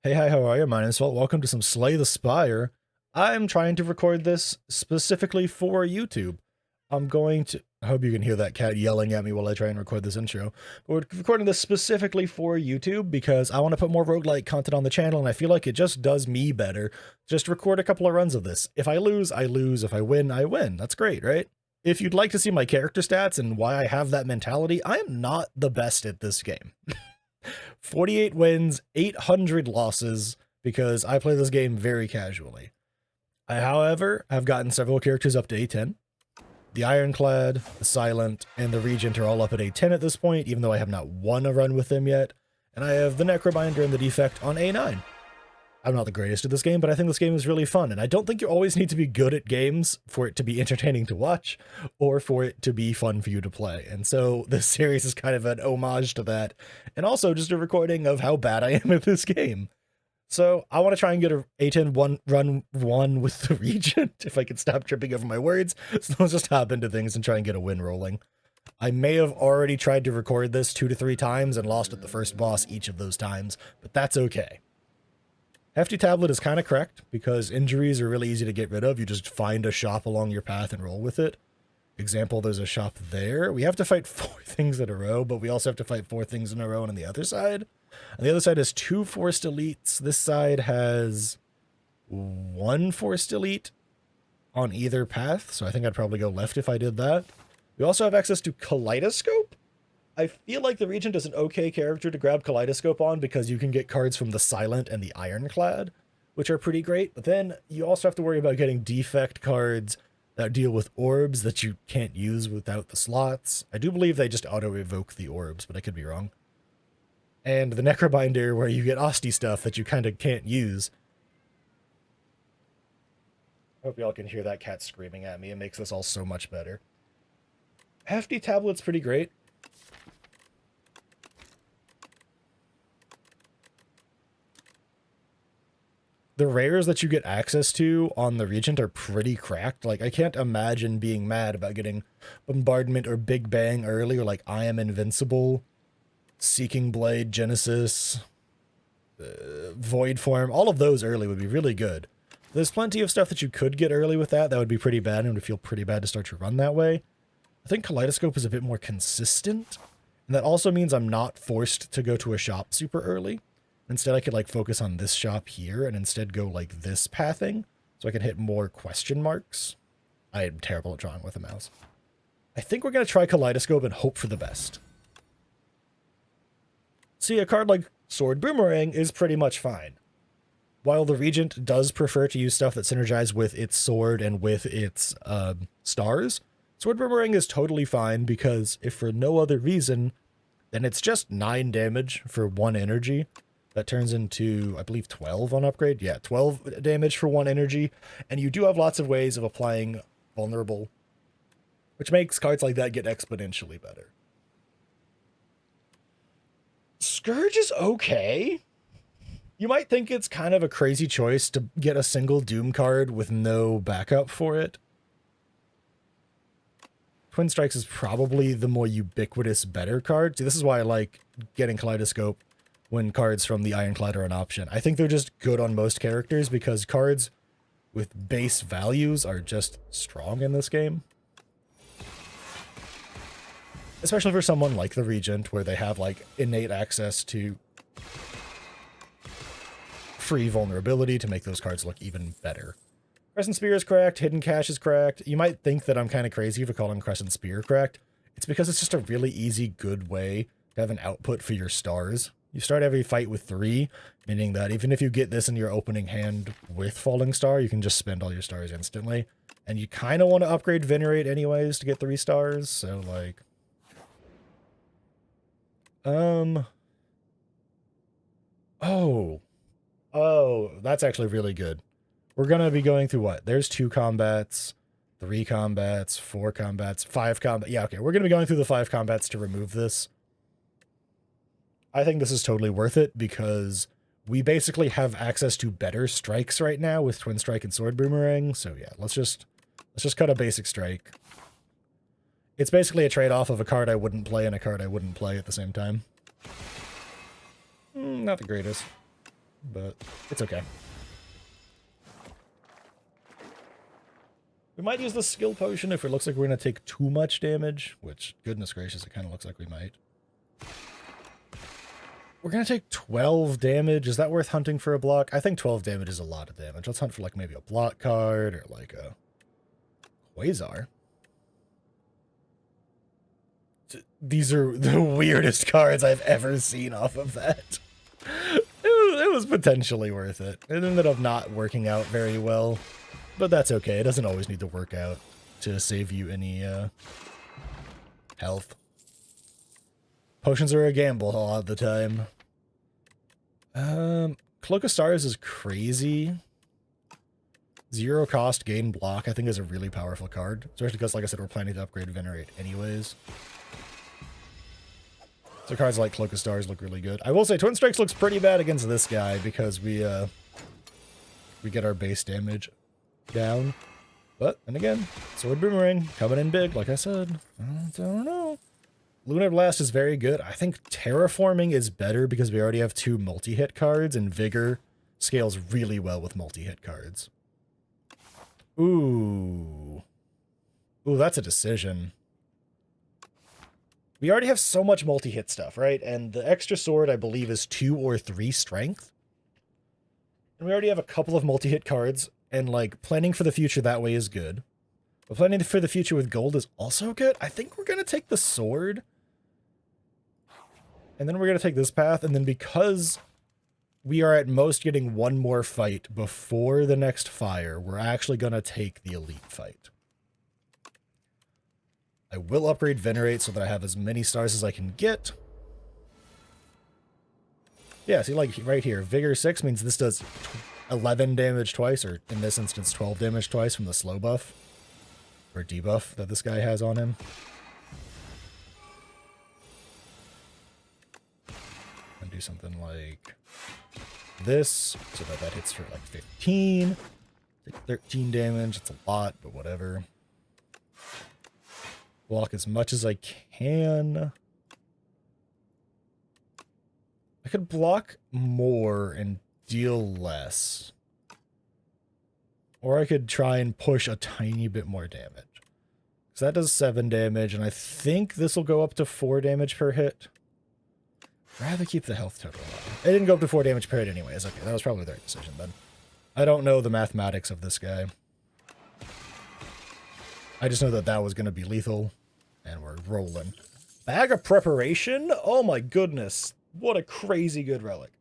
Hey, hi, how are you? My name's Walt. Welcome to some Slay the Spire. I'm trying to record this specifically for YouTube. I hope you can hear that cat yelling at me while I try and record this intro. But we're recording this specifically for YouTube because I want to put more roguelike content on the channel, and I feel like it just does me better. Just record a couple of runs of this. If I lose, I lose. If I win, I win. That's great, right? If you'd like to see my character stats and why I have that mentality, I am not the best at this game. 48 wins, 800 losses, because I play this game very casually. I, however, have gotten several characters up to A10. The Ironclad, the Silent, and the Regent are all up at A10 at this point, even though I have not won a run with them yet. And I have the Necrobinder and the Defect on A9. I'm not the greatest at this game, but I think this game is really fun, and I don't think you always need to be good at games for it to be entertaining to watch, or for it to be fun for you to play. And so this series is kind of an homage to that, and also just a recording of how bad I am at this game. So I want to try and get a A10 run one with the Regent, if I can stop tripping over my words. So let's just hop into things and try and get a win rolling. I may have already tried to record this 2 to 3 times and lost at the first boss each of those times, but that's okay. Hefty Tablet is kind of correct, because injuries are really easy to get rid of. You just find a shop along your path and roll with it. Example, there's a shop there. We have to fight 4 things in a row, but we also have to fight 4 things in a row on the other side. And the other side has 2 forced elites. This side has 1 forced elite on either path, so I think I'd probably go left if I did that. We also have access to Kaleidoscope. I feel like the Regent is an okay character to grab Kaleidoscope on because you can get cards from the Silent and the Ironclad, which are pretty great. But then you also have to worry about getting defect cards that deal with orbs that you can't use without the slots. I do believe they just auto-evoke the orbs, but I could be wrong. And the Necrobinder, where you get Osti stuff that you kind of can't use. I hope y'all can hear that cat screaming at me. It makes this all so much better. Hefty Tablet's pretty great. The rares that you get access to on the Regent are pretty cracked. Like, I can't imagine being mad about getting Bombardment or Big Bang early, or like I Am Invincible, Seeking Blade, Genesis, Void Form. All of those early would be really good. There's plenty of stuff that you could get early with that would be pretty bad, and it would feel pretty bad to start your run that way. I think Kaleidoscope is a bit more consistent, and that also means I'm not forced to go to a shop super early. Instead, I could like focus on this shop here and instead go like this pathing, so I can hit more question marks. I am terrible at drawing with a mouse. I think we're going to try Kaleidoscope and hope for the best. See, a card like Sword Boomerang is pretty much fine. While the Regent does prefer to use stuff that synergize with its sword and with its stars, Sword Boomerang is totally fine because if for no other reason, then it's just 9 damage for 1 energy. That turns into, I believe, 12 on upgrade. Yeah, 12 damage for 1 energy. And you do have lots of ways of applying vulnerable, which makes cards like that get exponentially better. Scourge is okay. You might think it's kind of a crazy choice to get a single Doom card with no backup for it. Twin Strikes is probably the more ubiquitous, better card. See, this is why I like getting Kaleidoscope when cards from the Ironclad are an option. I think they're just good on most characters because cards with base values are just strong in this game. Especially for someone like the Regent, where they have like innate access to free vulnerability to make those cards look even better. Crescent Spear is cracked, Hidden Cache is cracked. You might think that I'm kind of crazy for calling Crescent Spear cracked. It's because it's just a really easy, good way to have an output for your stars. You start every fight with 3, meaning that even if you get this in your opening hand with Falling Star, you can just spend all your stars instantly. And you kind of want to upgrade Venerate anyways to get 3 stars, so like... Oh, that's actually really good. We're going to be going through what? There's 2 combats, 3 combats, 4 combats, 5 combats. Yeah, okay, we're going to be going through the 5 combats to remove this. I think this is totally worth it because we basically have access to better strikes right now with Twin Strike and Sword Boomerang. So yeah, let's just cut a basic strike. It's basically a trade-off of a card I wouldn't play and a card I wouldn't play at the same time. Not the greatest. but it's okay. We might use the skill potion if it looks like we're going to take too much damage, which, goodness gracious, it kind of looks like we might. We're going to take 12 damage. Is that worth hunting for a block? I think 12 damage is a lot of damage. Let's hunt for like maybe a block card or like a Quasar. These are the weirdest cards I've ever seen off of that. It was potentially worth it. It ended up not working out very well, but that's okay. It doesn't always need to work out to save you any health. Potions are a gamble a lot of the time. Cloak of Stars is crazy. 0 cost gain block, I think, is a really powerful card. Especially because, like I said, we're planning to upgrade Venerate anyways. So cards like Cloak of Stars look really good. I will say Twin Strikes looks pretty bad against this guy because we get our base damage down. But, and again, Sword Boomerang coming in big, like I said. I don't know. Lunar Blast is very good. I think Terraforming is better because we already have 2 multi-hit cards, and Vigor scales really well with multi-hit cards. Ooh. Ooh, that's a decision. We already have so much multi-hit stuff, right? And the extra sword, I believe, is 2 or 3 strength. And we already have a couple of multi-hit cards, and, like, planning for the future that way is good. But planning for the future with gold is also good. I think we're going to take the sword. And then we're going to take this path, and then because we are at most getting 1 more fight before the next fire, we're actually going to take the elite fight. I will upgrade Venerate so that I have as many stars as I can get. Yeah, see, like, right here, Vigor 6 means this does 11 damage twice, or in this instance, 12 damage twice from the slow buff, or debuff that this guy has on him. And do something like this, so that that hits for like 15. Take 13 damage, it's a lot, but whatever. Block as much as I can. I could block more and deal less. Or I could try and push a tiny bit more damage. So that does 7 damage, and I think this will go up to 4 damage per hit. I'd rather keep the health total low. It didn't go up to 4 damage per hit anyways. Okay, that was probably the right decision then. I don't know the mathematics of this guy. I just know that that was going to be lethal, and we're rolling. Bag of Preparation? Oh my goodness. What a crazy good relic.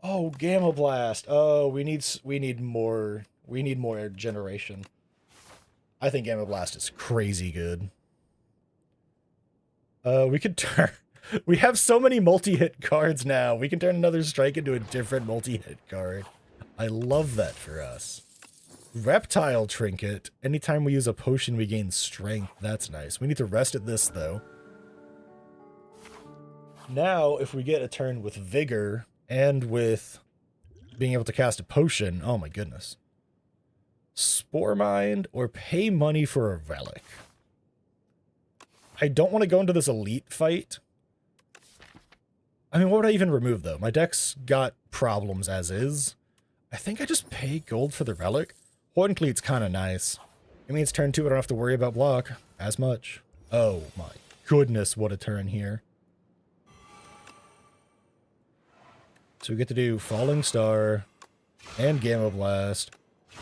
Oh, Gamma Blast. Oh, we need more generation. I think Gamma Blast is crazy good. We could turn... We have so many multi-hit cards now. We can turn another strike into a different multi-hit card. I love that for us. Reptile Trinket. Anytime we use a potion, we gain strength. That's nice. We need to rest at this, though. Now, if we get a turn with Vigor and with being able to cast a potion, oh my goodness. Spore Mind or pay money for a relic. I don't want to go into this elite fight. I mean, what would I even remove, though? My deck's got problems as is. I think I just pay gold for the relic. Horn Cleat's kind of nice. It means turn 2, I don't have to worry about block as much. Oh my goodness, what a turn here. So we get to do Falling Star, and Gamma Blast,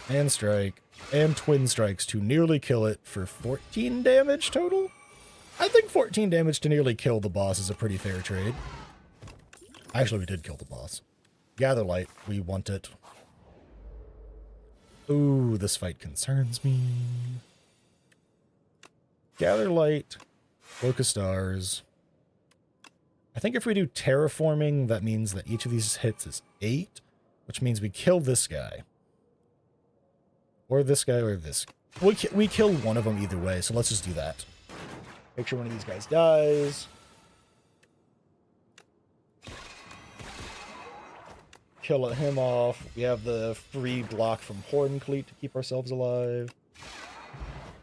and Strike, and Twin Strikes to nearly kill it for 14 damage total? I think 14 damage to nearly kill the boss is a pretty fair trade. Actually, we did kill the boss. Gather Light, we want it. Ooh, this fight concerns me. Gather Light, Cloak of Stars. I think if we do Terraforming, that means that each of these hits is 8, which means we kill this guy. Or this guy, or this. We kill one of them either way, so let's just do that. Make sure one of these guys dies. Kill him off. We have the free block from Horn Cleat to keep ourselves alive.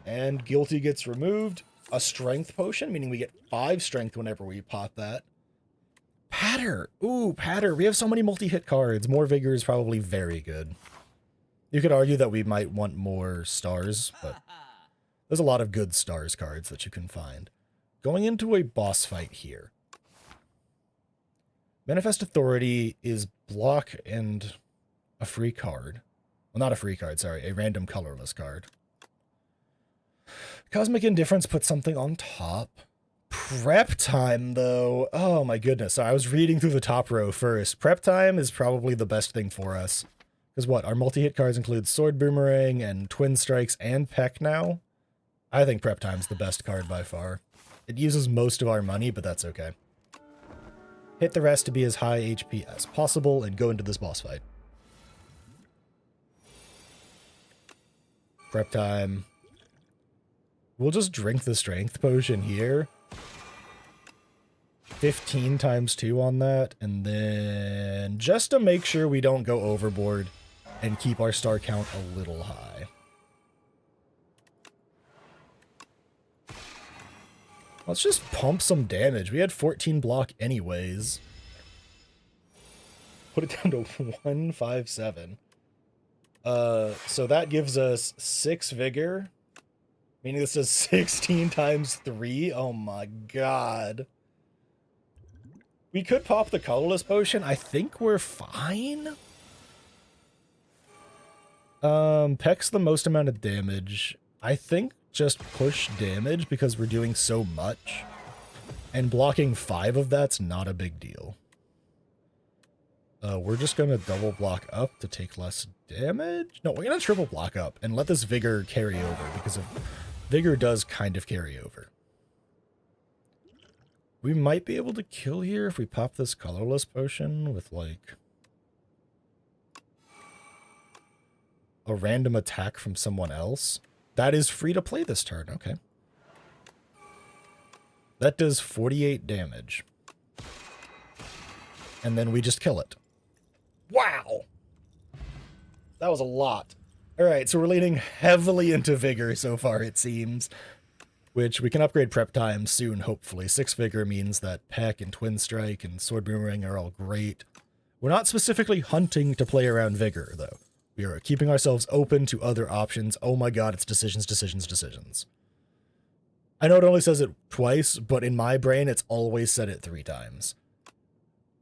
And Guilty gets removed. A strength potion, meaning we get 5 strength whenever we pop that. Patter. Ooh, Patter. We have so many multi-hit cards. More Vigor is probably very good. You could argue that we might want more stars, but there's a lot of good stars cards that you can find. Going into a boss fight here. Manifest Authority is block and a free card. Well, not a free card, sorry. A random colorless card. Cosmic Indifference puts something on top. Prep Time, though. Oh, my goodness. I was reading through the top row first. Prep Time is probably the best thing for us. Because what? Our multi-hit cards include Sword Boomerang and Twin Strikes and Peck now. I think Prep Time's the best card by far. It uses most of our money, but that's okay. Hit the rest to be as high HP as possible and go into this boss fight. Prep Time. We'll just drink the Strength Potion here. 15 times 2 on that, and then just to make sure we don't go overboard and keep our star count a little high. Let's just pump some damage. We had 14 block anyways. Put it down to 157. So that gives us 6 vigor. Meaning this is 16 times 3. Oh my god. We could pop the colorless potion. I think we're fine. Peck's the most amount of damage. I think just push damage because we're doing so much. And blocking 5 of that's not a big deal. We're just gonna double block up to take less damage. No, we're gonna triple block up and let this vigor carry over because vigor does kind of carry over. We might be able to kill here if we pop this colorless potion with, like, a random attack from someone else. That is free to play this turn. Okay. That does 48 damage. And then we just kill it. Wow! That was a lot. Alright, so we're leaning heavily into Vigor so far, it seems. Which we can upgrade Prep Time soon, hopefully. 6 Vigor means that Peck and Twin Strike and Sword Boomerang are all great. We're not specifically hunting to play around Vigor, though. We are keeping ourselves open to other options. Oh my god, it's decisions, decisions, decisions. I know it only says it twice, but in my brain, it's always said it 3 times.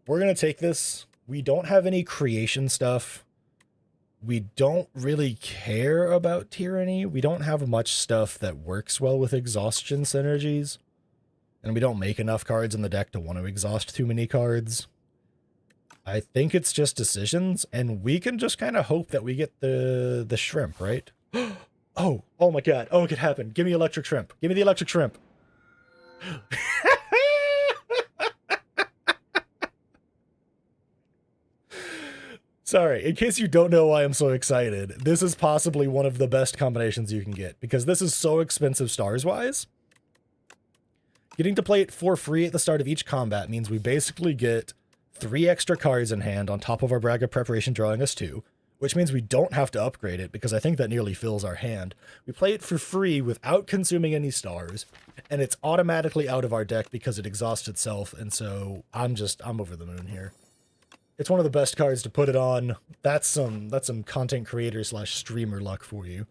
We're going to take this. We don't have any creation stuff. We don't really care about Tyranny. We don't have much stuff that works well with exhaustion synergies. And we don't make enough cards in the deck to want to exhaust too many cards. I think it's just decisions, and we can just kind of hope that we get the shrimp, right? Oh my god. Oh, it could happen. Give me electric shrimp. Give me the electric shrimp. Sorry, in case you don't know why I'm so excited, this is possibly one of the best combinations you can get, because this is so expensive stars-wise. Getting to play it for free at the start of each combat means we basically get 3 extra cards in hand on top of our Brag of Preparation drawing us 2, which means we don't have to upgrade it, because I think that nearly fills our hand. We play it for free without consuming any stars, and it's automatically out of our deck because it exhausts itself, and so I'm over the moon here. It's one of the best cards to put it on. That's some content creator / streamer luck for you.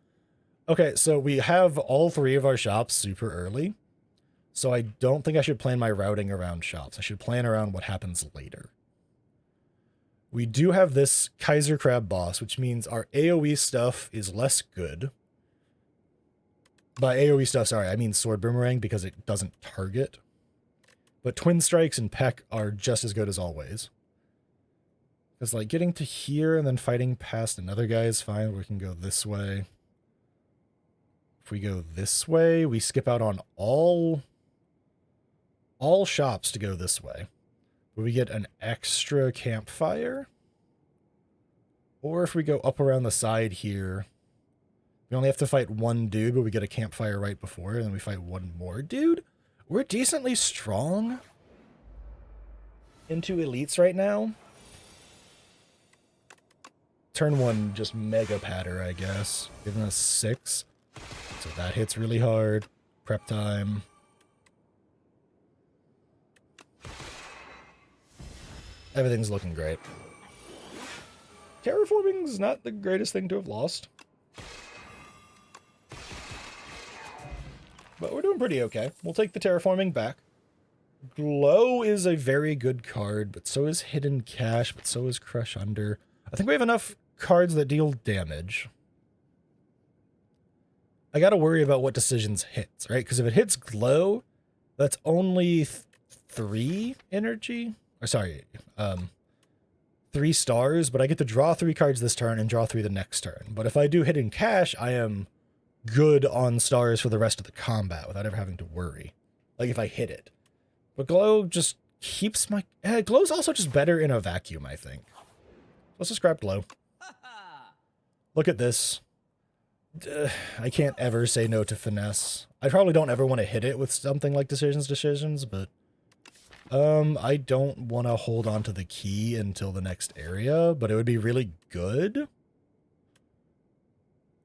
Okay, so we have all 3 of our shops super early. So I don't think I should plan my routing around shops. I should plan around what happens later. We do have this Kaiser Crab boss, which means our AoE stuff is less good. By AoE stuff, sorry, I mean Sword Boomerang because it doesn't target. But Twin Strikes and Peck are just as good as always. Because, like, getting to here and then fighting past another guy is fine. We can go this way. If we go this way, we skip out on all shops to go this way. But we get an extra campfire. Or if we go up around the side here, we only have to fight 1 dude, but we get a campfire right before, and then we fight 1 more dude. We're decently strong into elites right now. Turn 1, just mega patter, I guess. Giving us 6. So that hits really hard. Prep time. Everything's looking great. Terraforming's not the greatest thing to have lost. But we're doing pretty okay. We'll take the terraforming back. Glow is a very good card, but so is Hidden Cache, but so is Crush Under. I think we have enough cards that deal damage. I gotta worry about what decisions hits, right? Because if it hits Glow, that's only 3 energy. Or sorry, 3 stars, but I get to draw 3 cards this turn and draw 3 the next turn. But if I do Hidden Cache, I am good on stars for the rest of the combat without ever having to worry. Like if I hit it. But Glow just keeps my... Glow's also just better in a vacuum, I think. Let's just grab Glow. Look at this. I can't ever say no to Finesse. I probably don't ever want to hit it with something like Decisions, but... I don't want to hold on to the key until the next area, but it would be really good.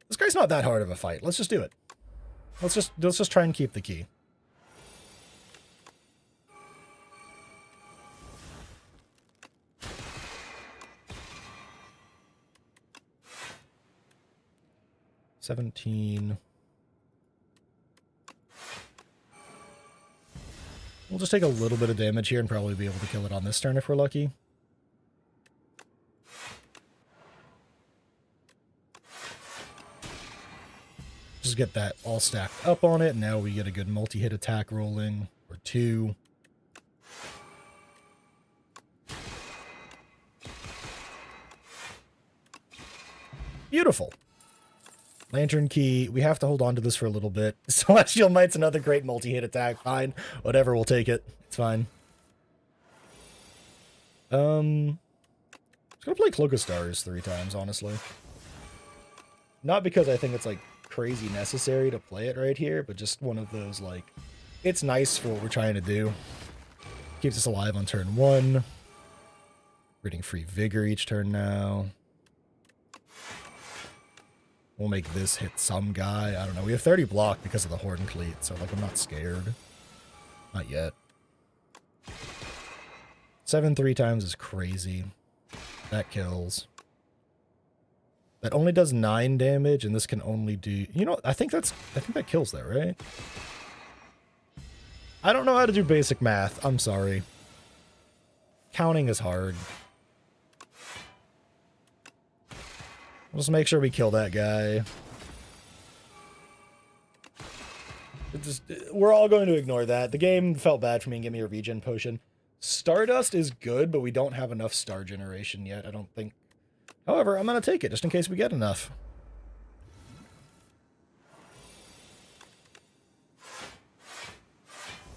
This guy's not that hard of a fight. Let's just do it. Let's just try and keep the key. $17. We'll just take a little bit of damage here and probably be able to kill it on this turn if we're lucky. Just get that all stacked up on it, and now we get a good multi-hit attack rolling, or 2. Beautiful. Lantern Key, we have to hold on to this for a little bit. Celestial Might's another great multi-hit attack. Fine. Whatever, we'll take it. It's fine. I'm just gonna play Cloak of Stars 3 times, honestly. Not because I think it's, like, crazy necessary to play it right here, but just one of those, like, it's nice for what we're trying to do. Keeps us alive on turn 1. We're getting free Vigor each turn now. We'll make this hit some guy. I don't know. We have 30 block because of the Horde and Cleat, so, like, I'm not scared. Not yet. 7 3 times is crazy. That kills. That only does 9 damage, and this can only do... You know, I think that kills that, right? I don't know how to do basic math. I'm sorry. Counting is hard. Let's make sure we kill that guy. We're all going to ignore that. The game felt bad for me and give me a regen potion. Stardust is good, but we don't have enough star generation yet, I don't think. However, I'm going to take it just in case we get enough.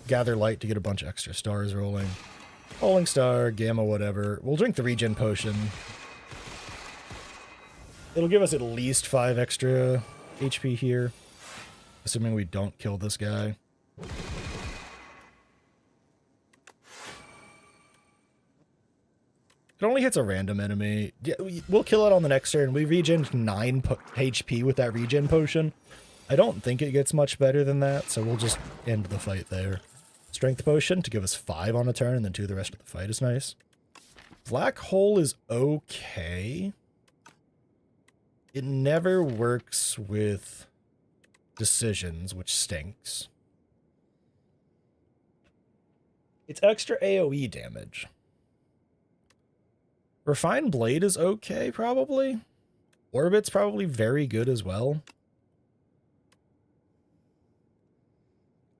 Gather Light to get a bunch of extra stars rolling. Falling Star, Gamma, whatever. We'll drink the regen potion. It'll give us at least 5 extra HP here, assuming we don't kill this guy. It only hits a random enemy. Yeah, we'll kill it on the next turn. We regen 9 HP with that regen potion. I don't think it gets much better than that, so we'll just end the fight there. Strength potion to give us 5 on a turn, and then 2 the rest of the fight is nice. Black Hole is okay. It never works with Decisions, which stinks. It's extra AoE damage. Refined Blade is okay, probably. Orbit's probably very good as well.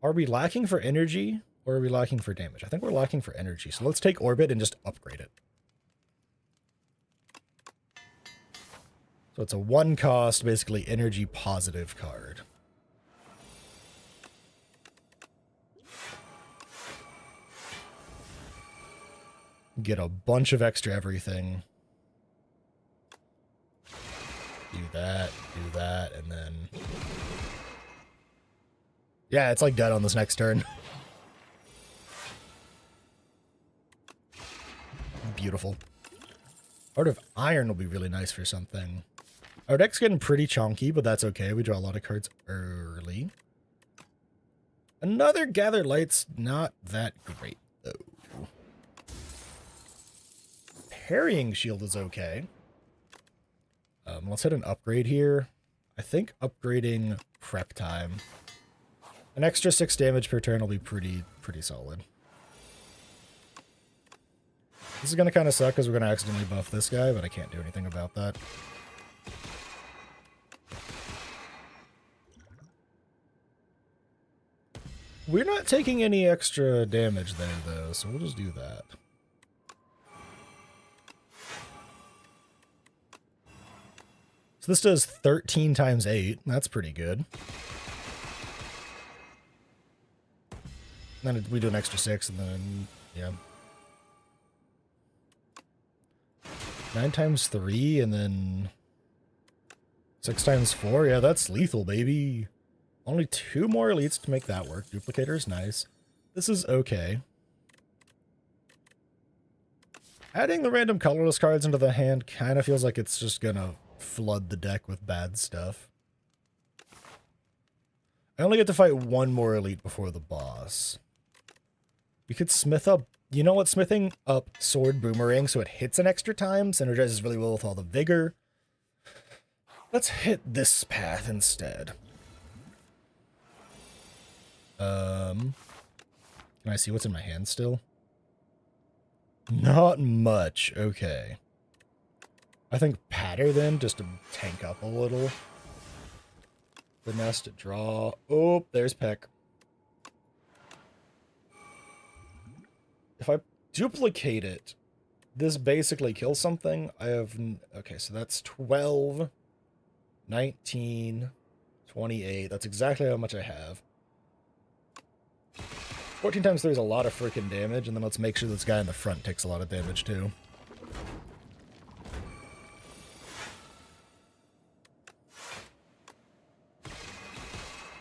Are we lacking for energy, or are we lacking for damage? I think we're lacking for energy, so let's take Orbit and just upgrade it. So it's a 1-cost, basically energy positive card. Get a bunch of extra everything. Do that, and then... Yeah, it's like dead on this next turn. Beautiful. Heart of Iron will be really nice for something. Our deck's getting pretty chunky, but that's okay. We draw a lot of cards early. Another Gather Light's not that great, though. parrying shield is okay. Let's hit an upgrade here. I think upgrading prep time. An extra 6 damage per turn will be pretty solid. This is going to kind of suck because we're going to accidentally buff this guy, but I can't do anything about that. We're not taking any extra damage there, though, so we'll just do that. So this does 13 times 8. That's pretty good. And then we do an extra 6, and then, yeah. 9 times 3, and then 6 times 4. Yeah, that's lethal, baby. Only 2 more elites to make that work. Duplicator is nice. This is okay. Adding the random colorless cards into the hand kind of feels like it's just gonna flood the deck with bad stuff. I only get to fight 1 more elite before the boss. We could smith up... You know what? Smithing up Sword Boomerang so it hits an extra time synergizes really well with all the vigor. Let's hit this path instead. Can I see what's in my hand still? Not much. Okay. I think Patter then, just to tank up a little. Finesse to draw. Oh, there's Peck. If I duplicate it, this basically kills something. I have... Okay, so that's 12, 19, 28. That's exactly how much I have. 14 times 3 is a lot of freaking damage, and then let's make sure this guy in the front takes a lot of damage too.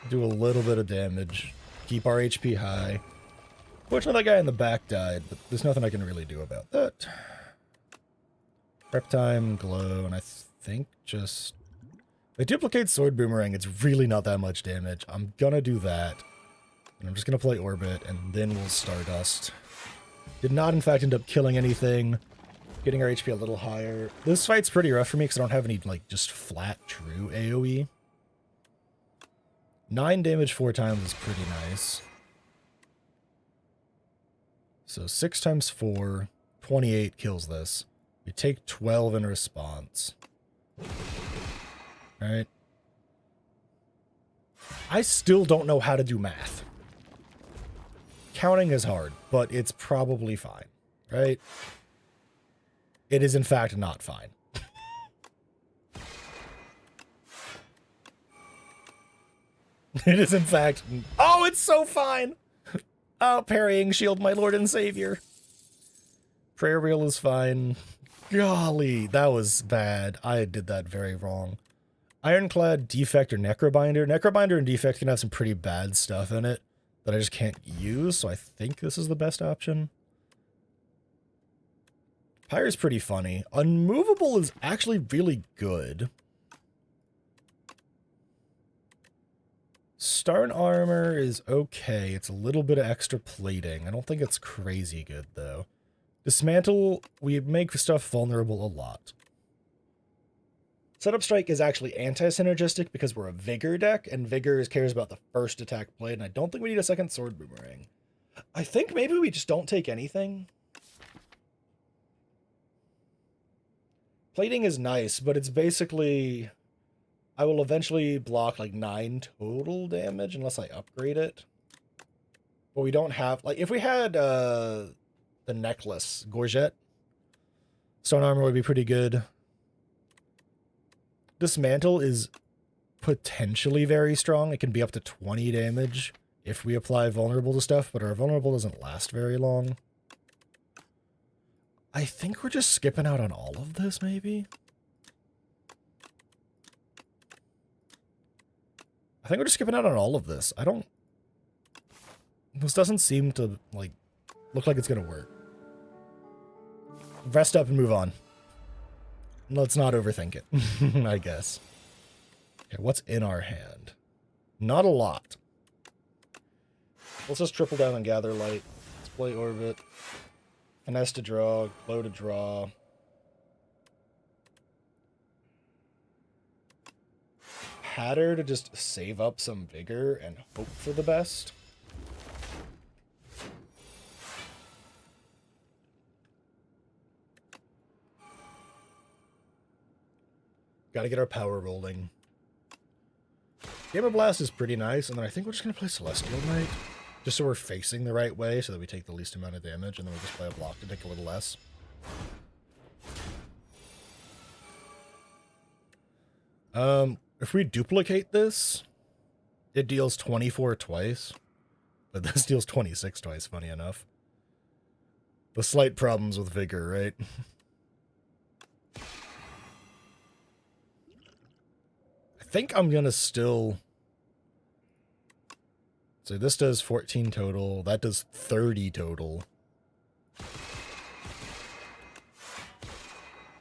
Do a little bit of damage. Keep our HP high. Fortunately, that guy in the back died, but there's nothing I can really do about that. Prep time, glow, and I think just... They duplicate Sword Boomerang, it's really not that much damage. I'm gonna do that. And I'm just gonna play Orbit, and then we'll Stardust. Did not, in fact, end up killing anything. Getting our HP a little higher. This fight's pretty rough for me, because I don't have any, like, just flat, true AoE. 9 damage 4 times is pretty nice. So 6 times 4, 28 kills this. We take 12 in response. Alright. I still don't know how to do math. Counting is hard, but it's probably fine, right? It is in fact not fine. It is in fact... Oh, it's so fine! Oh, parrying shield, my lord and savior. Prayer reel is fine. Golly, that was bad. I did that very wrong. Ironclad, Defect, or Necrobinder. Necrobinder and Defect can have some pretty bad stuff in it that I just can't use, so I think this is the best option. Pyre's pretty funny. Unmovable is actually really good. Start armor is okay. It's a little bit of extra plating. I don't think it's crazy good, though. Dismantle, we make stuff vulnerable a lot. Setup Strike is actually anti-synergistic because we're a Vigor deck, and Vigor cares about the first attack played, and I don't think we need a second Sword Boomerang. I think maybe we just don't take anything. Plating is nice, but it's basically... I will eventually block like 9 total damage unless I upgrade it. But we don't have... Like, if we had the necklace, Gorget, stone armor would be pretty good. Dismantle is potentially very strong. It can be up to 20 damage if we apply vulnerable to stuff, but our vulnerable doesn't last very long. I think we're just skipping out on all of this, maybe? I think we're just skipping out on all of this. I don't... This doesn't seem to, like, look like it's gonna work. Rest up and move on. Let's not overthink it, I guess. Okay, what's in our hand? Not a lot. Let's just triple down and gather light. Let's play Orbit. Finesse to draw, glow to draw. Hatter to just save up some vigor and hope for the best. Gotta get our power rolling. Gamer Blast is pretty nice, and then I think we're just gonna play Celestial Knight. Just so we're facing the right way, so that we take the least amount of damage, and then we'll just play a block to take a little less. If we duplicate this, it deals 24 twice, but this deals 26 twice, funny enough. The slight problems with Vigor, right? I think I'm gonna still... So this does 14 total, that does 30 total. I'm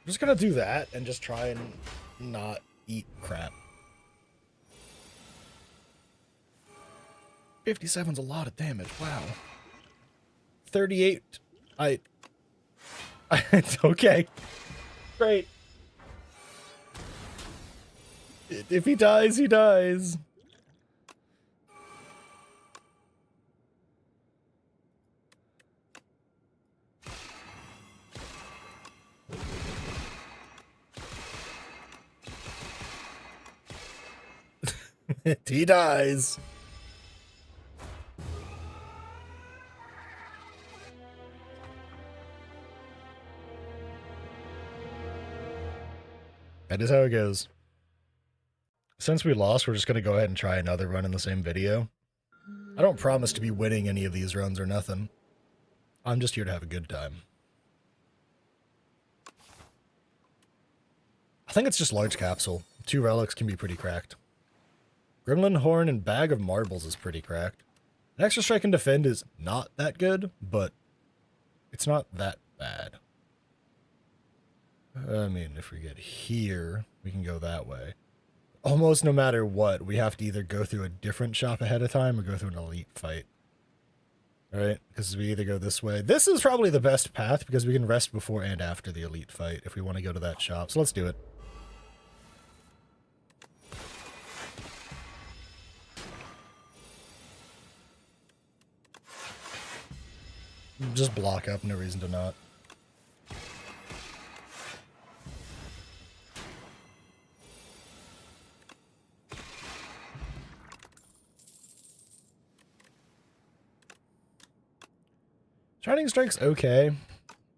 just gonna do that and just try and not eat crap. 57's a lot of damage, wow. 38, it's okay. Great. If he dies, he dies. He dies. That is how it goes. Since we lost, we're just going to go ahead and try another run in the same video. I don't promise to be winning any of these runs or nothing. I'm just here to have a good time. I think it's just large capsule. 2 relics can be pretty cracked. Gremlin Horn and Bag of Marbles is pretty cracked. An extra strike and defend is not that good, but it's not that bad. I mean, if we get here, we can go that way. Almost no matter what, we have to either go through a different shop ahead of time or go through an elite fight. Alright, because we either go this way. This is probably the best path because we can rest before and after the elite fight if we want to go to that shop. So let's do it. Just block up, no reason to not. Shining Strike's okay.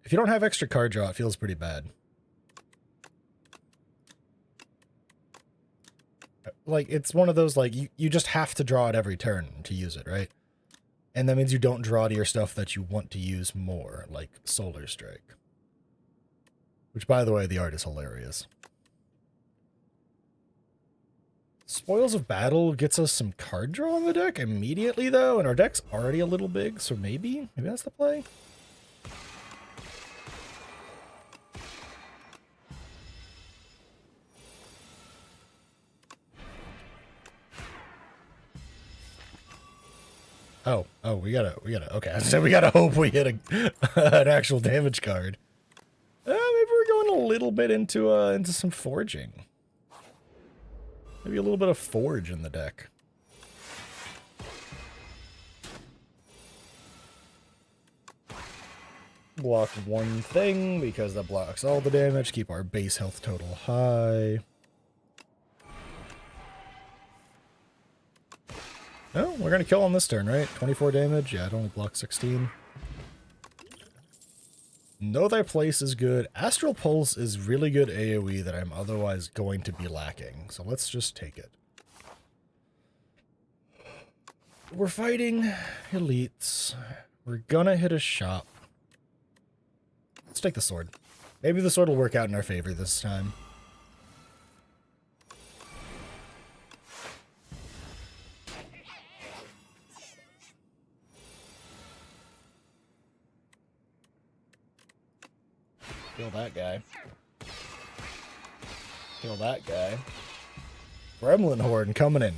If you don't have extra card draw, it feels pretty bad. Like, it's one of those, like, you just have to draw it every turn to use it, right? And that means you don't draw to your stuff that you want to use more, like Solar Strike. Which, by the way, the art is hilarious. Spoils of Battle gets us some card draw on the deck immediately, though, and our deck's already a little big, so maybe that's the play? Oh, we gotta, okay, I said we gotta hope we hit an actual damage card. Maybe we're going a little bit into some forging. Maybe a little bit of forge in the deck. Block one thing because that blocks all the damage. Keep our base health total high. Oh, we're gonna kill on this turn, right? 24 damage. Yeah, it only blocks 16. Know Thy Place is good. Astral Pulse is really good AoE that I'm otherwise going to be lacking. So let's just take it. We're fighting elites. We're gonna hit a shop. Let's take the sword. Maybe the sword will work out in our favor this time. Kill that guy. Kill that guy. Gremlin Horde coming in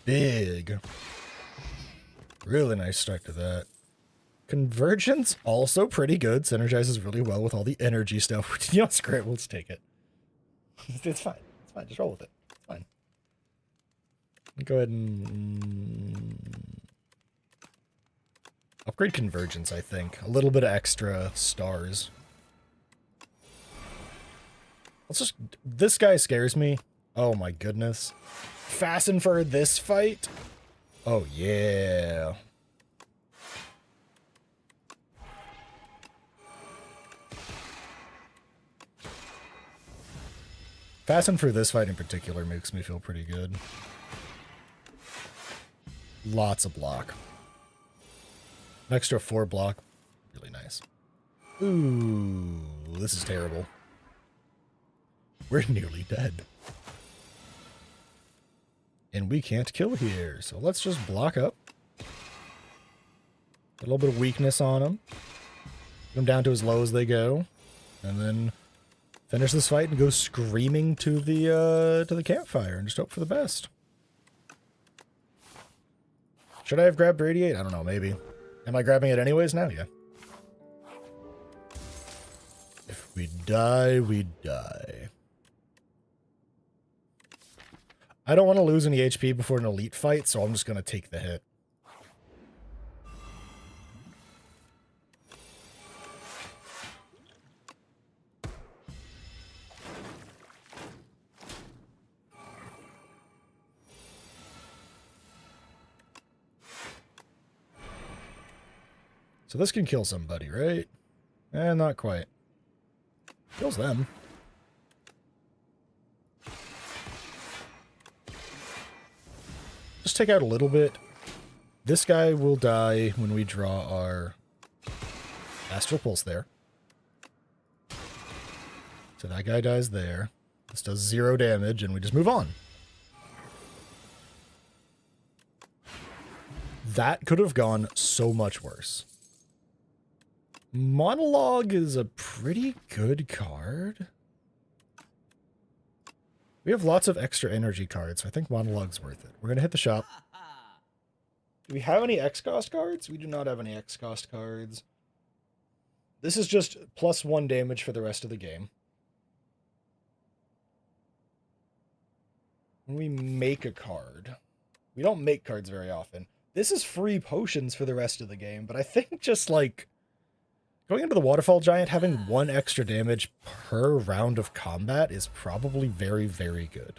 big. Really nice start to that. Convergence, also pretty good. Synergizes really well with all the energy stuff. You know, screw it, let's take it. It's fine. It's fine. Just roll with it. It's fine. Go ahead and upgrade convergence, I think. A little bit of extra stars. Let's just... This guy scares me. Oh my goodness. Fasten for this fight? Oh yeah. Fasten for this fight in particular makes me feel pretty good. Lots of block. An extra 4 block. Really nice. Ooh, this is terrible. We're nearly dead. And we can't kill here, so let's just block up. A little bit of weakness on him. Get them down to as low as they go. And then finish this fight and go screaming to the campfire and just hope for the best. Should I have grabbed Radiate? I don't know, maybe. Am I grabbing it anyways now? Yeah. If we die, we die. I don't want to lose any HP before an elite fight, so I'm just going to take the hit. So this can kill somebody, right? Eh, not quite. Kills them. Just take out a little bit. This guy will die when we draw our Astral Pulse there. So that guy dies there. This does 0 damage, and we just move on. That could have gone so much worse. Monologue is a pretty good card. We have lots of extra energy cards, so I think Monologue's worth it. We're going to hit the shop. Do we have any X-Cost cards? We do not have any X-Cost cards. This is just +1 damage for the rest of the game. When we make a card, we don't make cards very often. This is free potions for the rest of the game, but I think just like going into the Waterfall Giant, having 1 extra damage per round of combat is probably very, very good.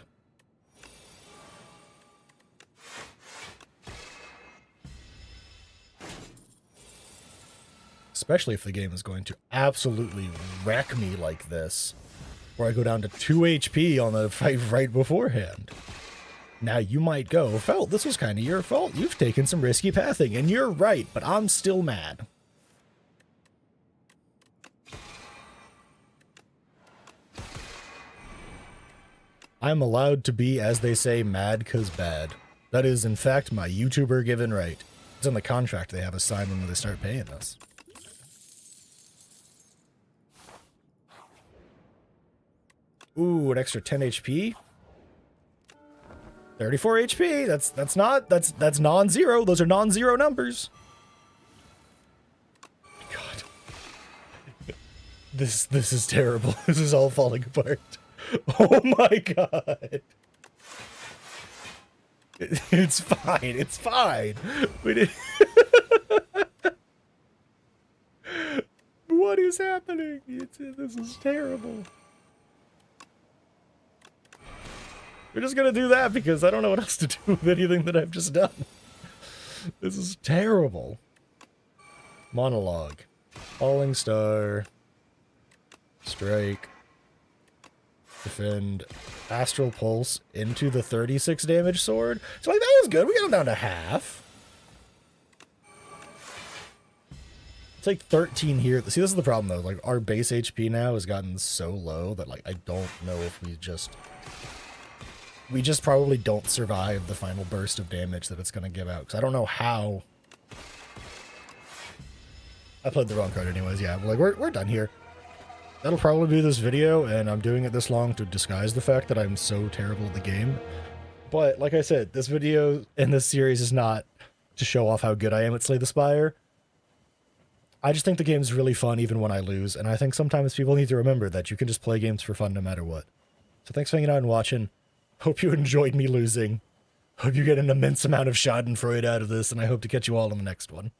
Especially if the game is going to absolutely wreck me like this, where I go down to 2 HP on the fight right beforehand. Now you might go, Felt, this was kind of your fault. You've taken some risky pathing, and you're right, but I'm still mad. I'm allowed to be, as they say, mad 'cause bad. That is, in fact, my YouTuber given right. It's in the contract they have us sign when they start paying us. Ooh, an extra 10 HP. 34 HP. That's non-zero. Those are non-zero numbers. God. This is terrible. This is all falling apart. Oh my god. It's fine. It's fine. We did. What is happening? This is terrible. We're just gonna do that because I don't know what else to do with anything that I've just done. This is terrible. Monologue. Falling Star. Strike. Defend. Astral Pulse into the 36 damage sword. So like that was good. We got him down to half. Take 13 here. See, this is the problem though. Like our base HP now has gotten so low that like I don't know if we just probably don't survive the final burst of damage that it's going to give out. Because I don't know how. I played the wrong card anyways. Yeah, like we're done here. That'll probably be this video, and I'm doing it this long to disguise the fact that I'm so terrible at the game. But like I said, this video and this series is not to show off how good I am at Slay the Spire. I just think the game's really fun even when I lose, and I think sometimes people need to remember that you can just play games for fun no matter what. So thanks for hanging out and watching. Hope you enjoyed me losing. Hope you get an immense amount of schadenfreude out of this, and I hope to catch you all in the next one.